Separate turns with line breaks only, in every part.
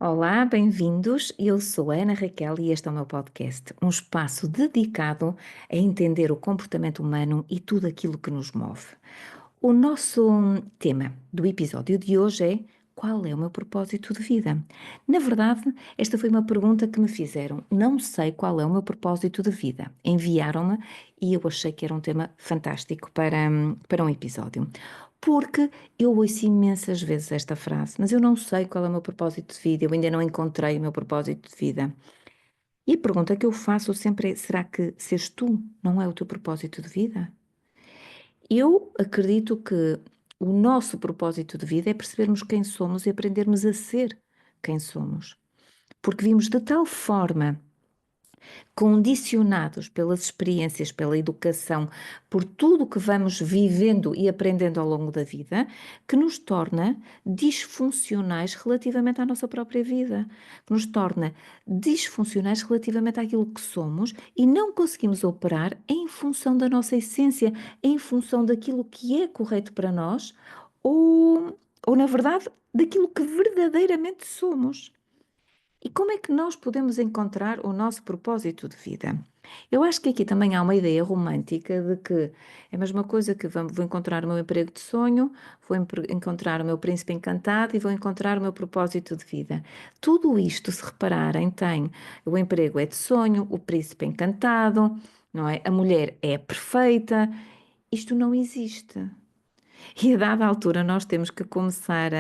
Olá, bem-vindos. Eu sou a Ana Raquel e este é o meu podcast, um espaço dedicado a entender o comportamento humano e tudo aquilo que nos move. O nosso tema do episódio de hoje é: qual é o meu propósito de vida? Na verdade, esta foi uma pergunta que me fizeram. Não sei qual é o meu propósito de vida. Enviaram-me e eu achei que era um tema fantástico para um episódio. Porque eu ouço imensas vezes esta frase, mas eu não sei qual é o meu propósito de vida, eu ainda não encontrei o meu propósito de vida. E a pergunta que eu faço sempre é: será que seres tu não é o teu propósito de vida? Eu acredito que o nosso propósito de vida é percebermos quem somos e aprendermos a ser quem somos. Porque vimos de tal forma condicionados pelas experiências, pela educação, por tudo o que vamos vivendo e aprendendo ao longo da vida, que nos torna disfuncionais relativamente à nossa própria vida, que nos torna disfuncionais relativamente àquilo que somos e não conseguimos operar em função da nossa essência, em função daquilo que é correto para nós ou na verdade, daquilo que verdadeiramente somos. E como é que nós podemos encontrar o nosso propósito de vida? Eu acho que aqui também há uma ideia romântica de que é a mesma coisa que vou encontrar o meu emprego de sonho, encontrar o meu príncipe encantado e vou encontrar o meu propósito de vida. Tudo isto, se repararem, tem o emprego é de sonho, o príncipe encantado, não é? A mulher é perfeita. Isto não existe. E a dada altura nós temos que começar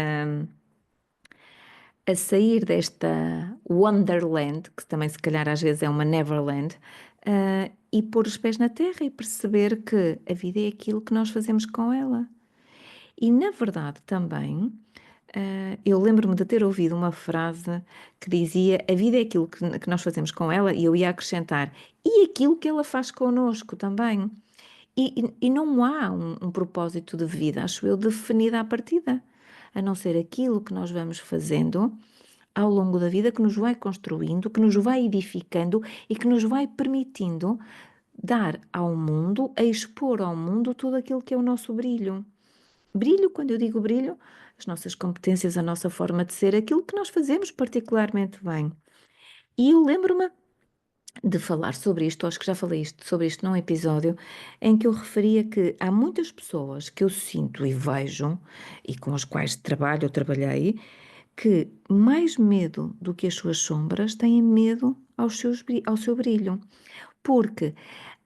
a sair desta Wonderland, que também se calhar às vezes é uma Neverland, e pôr os pés na terra e perceber que a vida é aquilo que nós fazemos com ela. E na verdade também, eu lembro-me de ter ouvido uma frase que dizia: a vida é aquilo que nós fazemos com ela, e eu ia acrescentar, e aquilo que ela faz connosco também. E não há um propósito de vida, acho eu, definido à partida, a não ser aquilo que nós vamos fazendo ao longo da vida, que nos vai construindo, que nos vai edificando e que nos vai permitindo dar ao mundo, a expor ao mundo tudo aquilo que é o nosso brilho. Brilho, quando eu digo brilho, as nossas competências, a nossa forma de ser, aquilo que nós fazemos particularmente bem. E eu lembro-me de falar sobre isto, acho que já falei sobre isto num episódio, em que eu referia que há muitas pessoas que eu sinto e vejo, e com as quais trabalho ou trabalhei, que mais medo do que as suas sombras têm medo ao seu brilho, porque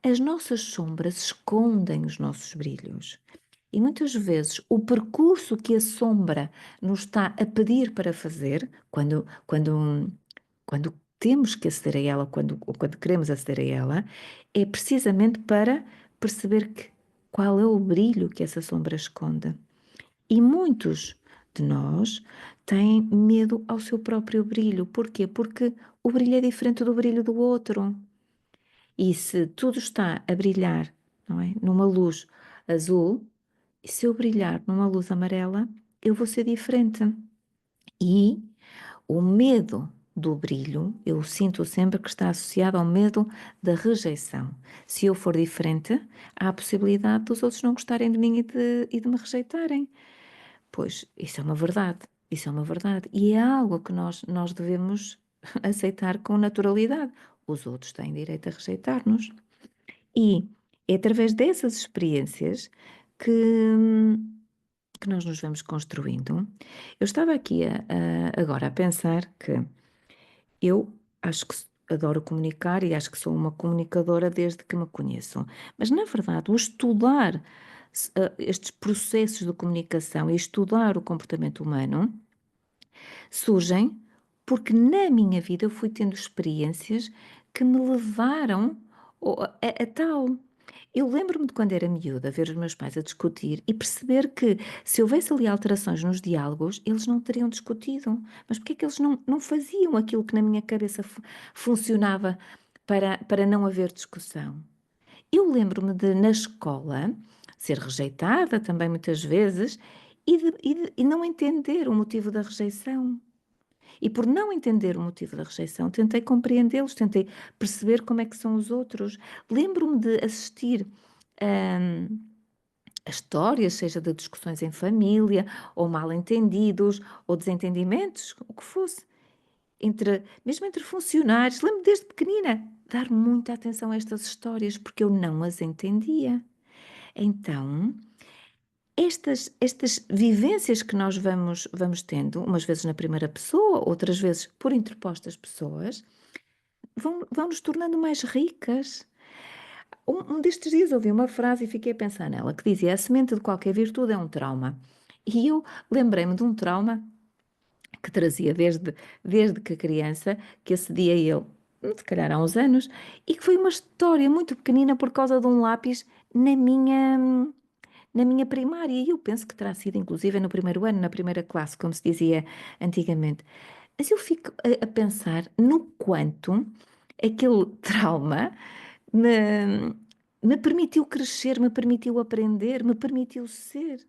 as nossas sombras escondem os nossos brilhos. E muitas vezes o percurso que a sombra nos está a pedir para fazer, quando temos que aceder a ela, quando queremos aceder a ela, é precisamente para perceber qual é o brilho que essa sombra esconde. E muitos de nós têm medo ao seu próprio brilho. Porquê? Porque o brilho é diferente do brilho do outro. E se tudo está a brilhar, não é? Numa luz azul, e se eu brilhar numa luz amarela, eu vou ser diferente. E o medo do brilho, eu sinto sempre que está associado ao medo da rejeição. Se eu for diferente, há a possibilidade dos outros não gostarem de mim e de me rejeitarem. Pois, isso é uma verdade, isso é uma verdade. E é algo que nós devemos aceitar com naturalidade. Os outros têm direito a rejeitar-nos. E é através dessas experiências que, que nós nos vamos construindo. Eu estava aqui agora a pensar que eu acho que adoro comunicar e acho que sou uma comunicadora desde que me conheço. Mas, na verdade, o estudar estes processos de comunicação e estudar o comportamento humano surgem porque na minha vida eu fui tendo experiências que me levaram a tal. Eu lembro-me de quando era miúda, ver os meus pais a discutir e perceber que se houvesse ali alterações nos diálogos, eles não teriam discutido. Mas porque é que eles não faziam aquilo que na minha cabeça funcionava para não haver discussão? Eu lembro-me de, na escola, ser rejeitada também muitas vezes e não entender o motivo da rejeição. E por não entender o motivo da rejeição, tentei compreendê-los, tentei perceber como é que são os outros. Lembro-me de assistir hum, a histórias, seja de discussões em família, ou mal-entendidos, ou desentendimentos, o que fosse. mesmo entre funcionários. Lembro desde pequenina dar muita atenção a estas histórias porque eu não as entendia. Então, estas vivências que nós vamos tendo, umas vezes na primeira pessoa, outras vezes por interpostas pessoas, vão nos tornando mais ricas. Um destes dias ouvi uma frase e fiquei a pensar nela, que dizia: a semente de qualquer virtude é um trauma. E eu lembrei-me de um trauma que trazia desde que criança, que acedia ele, se calhar há uns anos, e que foi uma história muito pequenina por causa de um lápis na minha, na minha primária. E eu penso que terá sido, inclusive, no primeiro ano, na primeira classe, como se dizia antigamente. Mas eu fico a pensar no quanto aquele trauma me, me permitiu crescer, me permitiu aprender, me permitiu ser.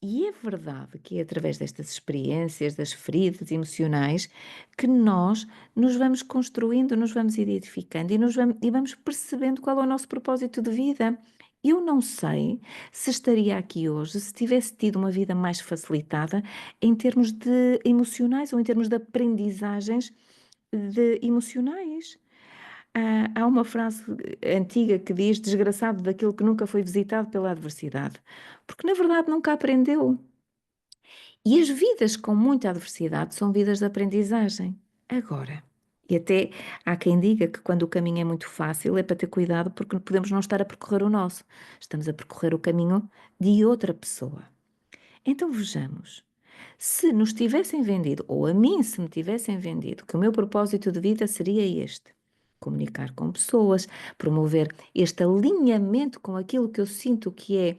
E é verdade que é através destas experiências, das feridas emocionais, que nós nos vamos construindo, nos vamos identificando e vamos percebendo qual é o nosso propósito de vida. Eu não sei se estaria aqui hoje se tivesse tido uma vida mais facilitada em termos de emocionais ou em termos de aprendizagens emocionais. Há uma frase antiga que diz: desgraçado daquilo que nunca foi visitado pela adversidade, porque na verdade nunca aprendeu. E as vidas com muita adversidade são vidas de aprendizagem. Agora, e até há quem diga que quando o caminho é muito fácil é para ter cuidado porque podemos não estar a percorrer o nosso, estamos a percorrer o caminho de outra pessoa. Então vejamos, se nos tivessem vendido, ou a mim se me tivessem vendido, que o meu propósito de vida seria este: comunicar com pessoas, promover este alinhamento com aquilo que eu sinto que é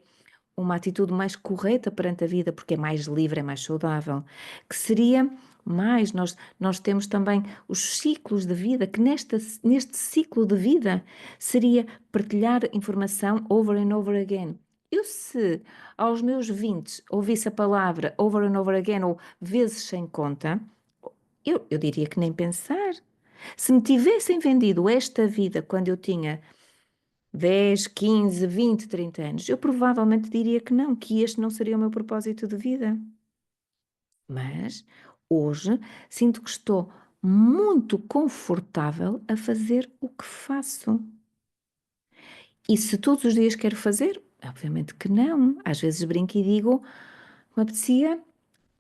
uma atitude mais correta perante a vida, porque é mais livre, é mais saudável, que seria mais, nós temos também os ciclos de vida, que neste ciclo de vida seria partilhar informação over and over again. Eu se aos meus 20 ouvisse a palavra over and over again ou vezes sem conta, eu diria que nem pensar. Se me tivessem vendido esta vida quando eu tinha 10, 15, 20, 30 anos, eu provavelmente diria que não, que este não seria o meu propósito de vida. Mas hoje sinto que estou muito confortável a fazer o que faço. E se todos os dias quero fazer? Obviamente que não. Às vezes brinco e digo, me apetecia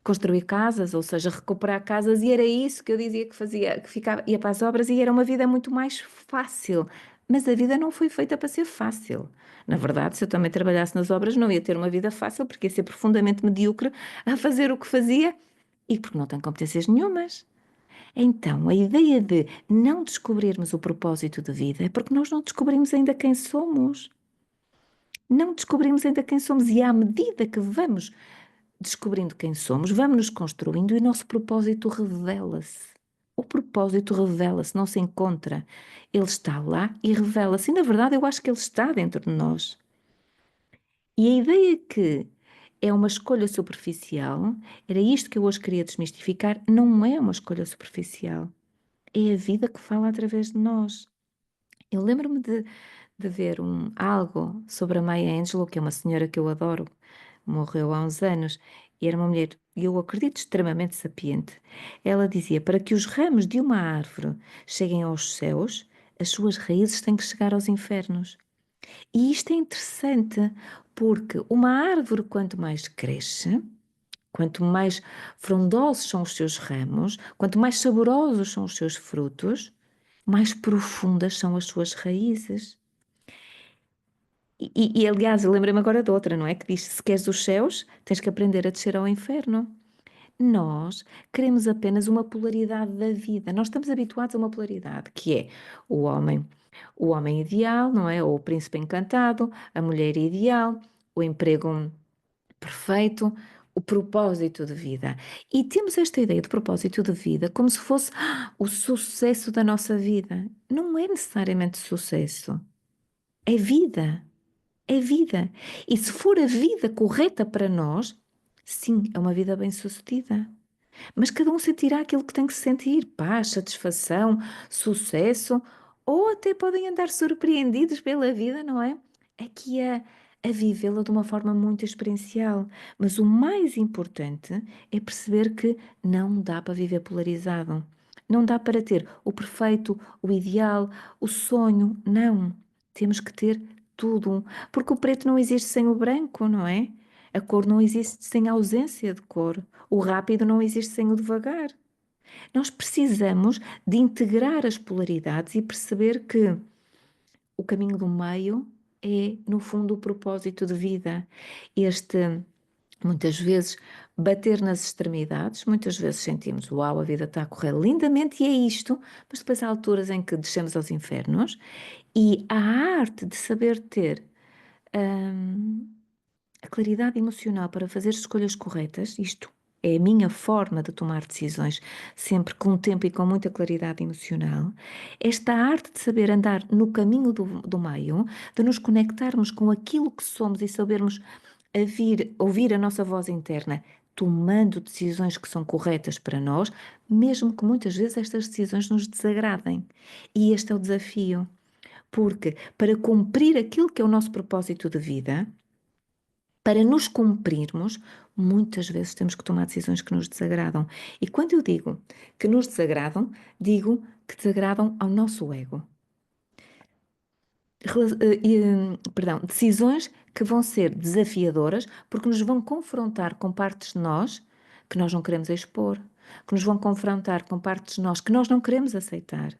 construir casas, ou seja, recuperar casas, e era isso que eu dizia que fazia, que ficava, ia para as obras e era uma vida muito mais fácil. Mas a vida não foi feita para ser fácil. Na verdade, se eu também trabalhasse nas obras, não ia ter uma vida fácil, porque ia ser profundamente medíocre a fazer o que fazia e porque não tenho competências nenhumas. Então, a ideia de não descobrirmos o propósito de vida é porque nós não descobrimos ainda quem somos. Não descobrimos ainda quem somos, e à medida que vamos descobrindo quem somos, vamos nos construindo e o nosso propósito revela-se. O propósito revela-se, não se encontra. Ele está lá e revela-se. E na verdade eu acho que ele está dentro de nós. E a ideia que é uma escolha superficial, era isto que eu hoje queria desmistificar, não é uma escolha superficial. É a vida que fala através de nós. Eu lembro-me de ver algo sobre a Maya Angelou, que é uma senhora que eu adoro, morreu há uns anos, e era uma mulher, e eu acredito, extremamente sapiente. Ela dizia: para que os ramos de uma árvore cheguem aos céus, as suas raízes têm que chegar aos infernos. E isto é interessante, porque uma árvore, quanto mais cresce, quanto mais frondosos são os seus ramos, quanto mais saborosos são os seus frutos, mais profundas são as suas raízes. Aliás, eu lembrei-me agora de outra, não é? Que diz: se queres os céus, tens que aprender a descer ao inferno. Nós queremos apenas uma polaridade da vida. Nós estamos habituados a uma polaridade, que é o homem, o homem ideal, não é? Ou o príncipe encantado, a mulher ideal, o emprego perfeito, o propósito de vida. E temos esta ideia de propósito de vida como se fosse o sucesso da nossa vida. Não é necessariamente sucesso, é vida. É vida. E se for a vida correta para nós, sim, é uma vida bem-sucedida. Mas cada um sentirá aquilo que tem que sentir: paz, satisfação, sucesso, ou até podem andar surpreendidos pela vida, não é? Aqui a vivê-la de uma forma muito experiencial. Mas o mais importante é perceber que não dá para viver polarizado. Não dá para ter o perfeito, o ideal, o sonho. Não. Temos que ter tudo. Porque o preto não existe sem o branco, não é? A cor não existe sem a ausência de cor. O rápido não existe sem o devagar. Nós precisamos de integrar as polaridades e perceber que o caminho do meio é, no fundo, o propósito de vida. Este, muitas vezes, bater nas extremidades, muitas vezes sentimos, uau, a vida está a correr lindamente e é isto, mas depois há alturas em que descemos aos infernos e a arte de saber ter hum, a claridade emocional para fazer escolhas corretas, isto é a minha forma de tomar decisões, sempre com tempo e com muita claridade emocional. Esta arte de saber andar no caminho do meio, de nos conectarmos com aquilo que somos e sabermos ouvir a nossa voz interna, tomando decisões que são corretas para nós, mesmo que muitas vezes estas decisões nos desagradem. E este é o desafio, porque para cumprir aquilo que é o nosso propósito de vida, para nos cumprirmos, muitas vezes temos que tomar decisões que nos desagradam. E quando eu digo que nos desagradam, digo que desagradam ao nosso ego. Perdão, decisões que vão ser desafiadoras porque nos vão confrontar com partes de nós que nós não queremos expor, que nos vão confrontar com partes de nós que nós não queremos aceitar.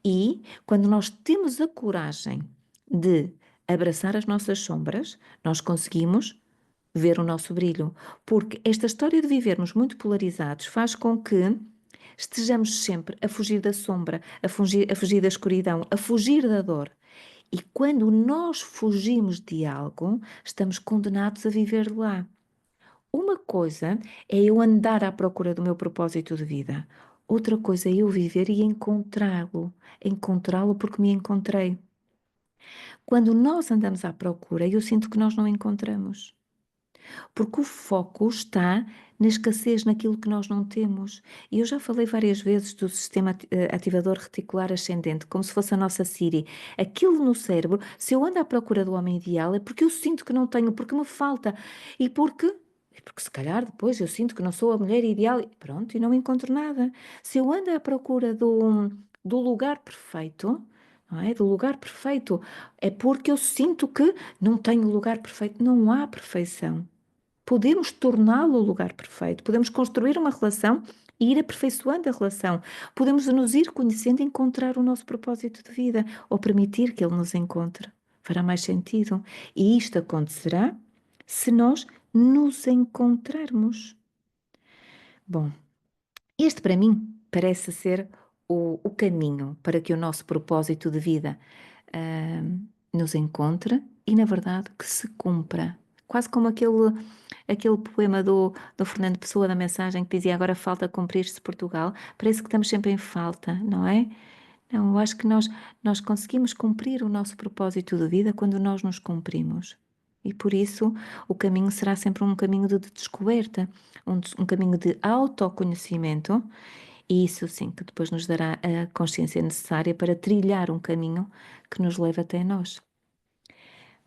E quando nós temos a coragem de abraçar as nossas sombras, nós conseguimos ver o nosso brilho. Porque esta história de vivermos muito polarizados faz com que estejamos sempre a fugir da sombra, a fugir da escuridão, a fugir da dor. E quando nós fugimos de algo, estamos condenados a viver lá. Uma coisa é eu andar à procura do meu propósito de vida. Outra coisa é eu viver e encontrá-lo. Encontrá-lo porque me encontrei. Quando nós andamos à procura, eu sinto que nós não encontramos. Porque o foco está na escassez, naquilo que nós não temos. E eu já falei várias vezes do sistema ativador reticular ascendente, como se fosse a nossa Siri. Aquilo no cérebro, se eu ando à procura do homem ideal, é porque eu sinto que não tenho, porque me falta. E porque se calhar depois eu sinto que não sou a mulher ideal, e pronto, e não encontro nada. Se eu ando à procura do lugar perfeito, não é? Do lugar perfeito, é porque eu sinto que não tenho o lugar perfeito. Não há perfeição. Podemos torná-lo o lugar perfeito, podemos construir uma relação e ir aperfeiçoando a relação, podemos nos ir conhecendo e encontrar o nosso propósito de vida ou permitir que ele nos encontre. Fará mais sentido. E isto acontecerá se nós nos encontrarmos. Bom, este para mim parece ser o caminho para que o nosso propósito de vida nos encontre e, na verdade, que se cumpra. Quase como aquele poema do Fernando Pessoa, da mensagem que dizia agora falta cumprir-se Portugal. Parece que estamos sempre em falta, não é? Não, eu acho que nós conseguimos cumprir o nosso propósito de vida quando nós nos cumprimos. E por isso o caminho será sempre um caminho de descoberta, um caminho de autoconhecimento, e isso sim que depois nos dará a consciência necessária para trilhar um caminho que nos leve até nós.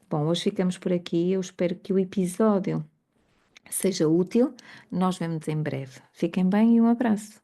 Bom, hoje ficamos por aqui. Eu espero que o episódio seja útil. Nós vemos em breve. Fiquem bem e um abraço.